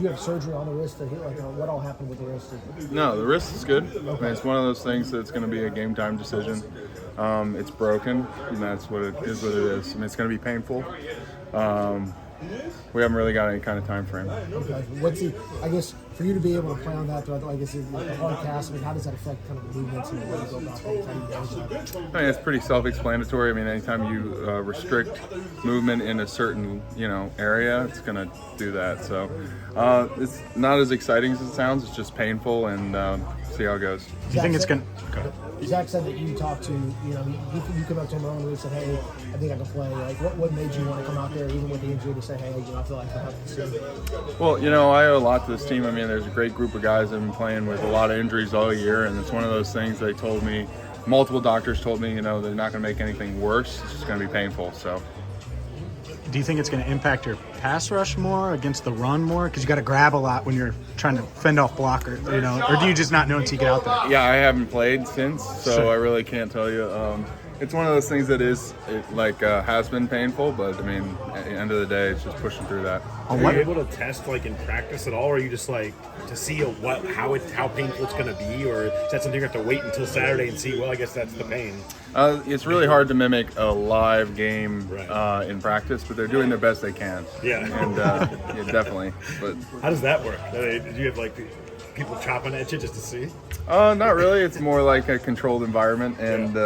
you have surgery on the wrist? What all happened with the wrist? No, the wrist is good. I mean, it's one of those things that's going to be a game time decision. It's broken, and that's what it is. I mean, it's going to be painful. We haven't really got any kind of time frame. Okay. I guess for you to be able to play on that, I guess it's a hard cast. I mean, how does that affect kind of the movements and the way you go about things? How do you manage that? I mean, it's pretty self-explanatory. I mean, anytime you restrict movement in a certain, area, it's going to do that. So it's not as exciting as it sounds. It's just painful, and see how it goes. Do you think it's going to... Zach said that you talked to, you came up to him earlier and said, hey, I think I can play. Like, what made you want to come out there, even with the injury, to say, hey, I feel like I have to see? Well, I owe a lot to this team. I mean, there's a great group of guys that have been playing with a lot of injuries all year, and it's one of those things they told me, multiple doctors told me, they're not going to make anything worse. It's just going to be painful, so. Do you think it's going to impact your pass rush more against the run more? Because you got to grab a lot when you're trying to fend off blockers, or do you just not know until you get out there? Yeah, I haven't played since, so I really can't tell you. It's one of those things that has been painful, but I mean, at the end of the day, it's just pushing through that. Are you able to test in practice at all, or are you just to see how painful it's going to be, or is that something you have to wait until Saturday and see? Well, I guess that's the pain. It's really hard to mimic a live game in practice, but they're doing their best they can. Yeah, and yeah, definitely. But how does that work? Did you have people chopping at you just to see? Not really. It's more like a controlled environment, and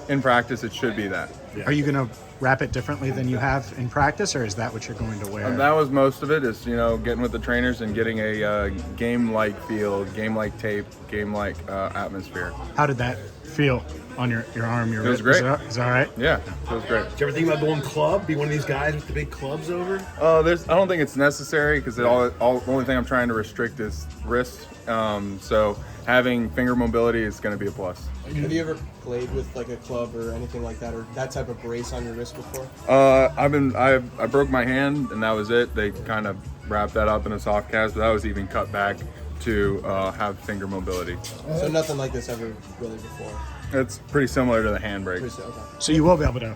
in practice it should be that. Yeah. Are you going to wrap it differently than you have in practice, or is that what you're going to wear? That was most of it. Is getting with the trainers and getting a game-like feel, game-like tape, game-like atmosphere. How did that feel on your arm? It was great. Is that all right? Yeah, it was great. Did you ever think about going club? Be one of these guys with the big clubs over? I don't think it's necessary because the only thing I'm trying to restrict is wrist. So having finger mobility is going to be a plus. Have you ever played with a club or anything like that, or that type of brace on your wrist before? I broke my hand and that was it. They kind of wrapped that up in a soft cast, but that was even cut back to have finger mobility. So nothing like this ever really before? It's pretty similar to the handbrake. Okay. So you will be able to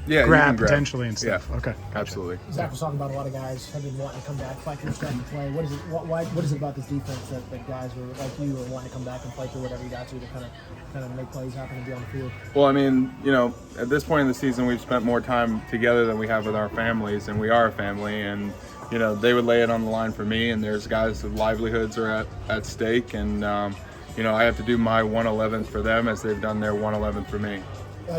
grab potentially and stuff. Yeah, okay, absolutely. Zach was talking about a lot of guys have been wanting to come back, fight through stuff and play. What is it about this defense that guys like you are wanting to come back and fight through whatever you got to kind of make plays happen and be on the field? Well, I mean, at this point in the season, we've spent more time together than we have with our families, and we are a family, and they would lay it on the line for me, and there's guys whose livelihoods are at stake, and I have to do my 111th for them as they've done their 111th for me.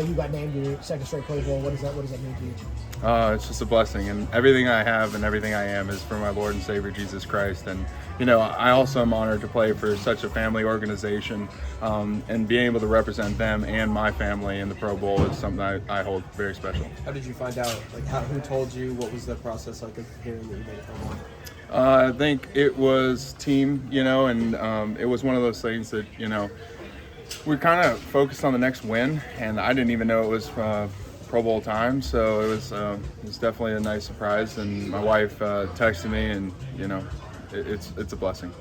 You got named your second straight Pro Bowl. What does that mean to you? It's just a blessing, and everything I have and everything I am is for my Lord and Savior Jesus Christ. And I also am honored to play for such a family organization, and being able to represent them and my family in the Pro Bowl is something I hold very special. How did you find out? Who told you? What was the process like of hearing that you made it Pro Bowl? I think it was team, and it was one of those things that we kind of focused on the next win, and I didn't even know it was Pro Bowl time, so it was definitely a nice surprise. And my wife texted me, and it's a blessing.